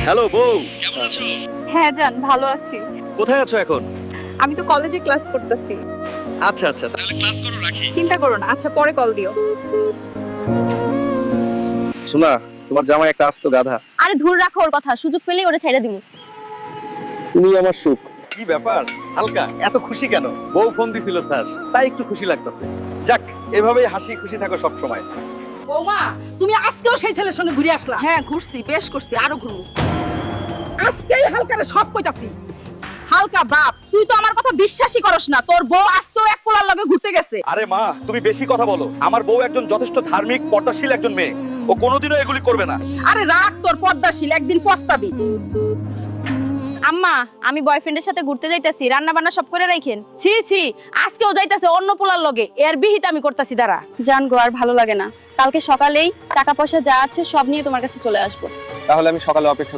Hello বউ, কেমন আছো? হ্যাঁ জান, ভালো আছি। কোথায় আছো এখন? আমি তো কলেজে ক্লাস করতেছি। আচ্ছা আচ্ছা, তাহলে ক্লাস করো, রাখি। চিন্তা করো না, আচ্ছা পরে কল দিও। শোনা, তোমার জামাই একটা আস্ত গাধা। আরে ধুর রাখো ওর কথা, সুযোগ পেলেই ওরে ছেড়ে দিমু। তুমি আমার সুখ। কি ব্যাপার হালকা, এত খুশি কেন? বউ ফোন দিছিল স্যার, তাই একটু খুশি লাগতেছে। যাক, এভাবেই হাসি খুশি থাকো সব সময়। বৌমা, তুমি আজকেও সেই ছেলের সঙ্গে ঘুরে আসলা? হ্যাঁ ঘুরছি, বেশ করছি, আরো ঘুরবো। আজকেই হালকারে সব কইতাছি। হালকা বাপ, তুই তো আমার কথা বিশ্বাসই করস না। তোর বউ আজকেও এক পোলার লগে ঘুরতে গেছে। আরে মা, তুমি বেশি কথা বলো। আমার বউ একজন যথেষ্ট ধার্মিক পর্দাশীল একজন মেয়ে। ও কোনোদিনও এগুলি করবে না। আরে রাখ তোর পর্দাশীল, একদিন পস্তাবি। আম্মা, আমি বয়ফ্রেন্ডের সাথে ঘুরতে যাইতাছি, রান্না বান্না সব করে রাখেন। ছি ছি, আজকেও যাইতাছে অন্য পোলার লগে, এর বিহিত আমি করতাছি। দাঁড়া জান গো, আর ভালো লাগে না। কালকে সকালেই টাকা পয়সা যা আছে সব নিয়ে তোমার কাছে চলে আসবো। তাহলে আমি সকালে অপেক্ষা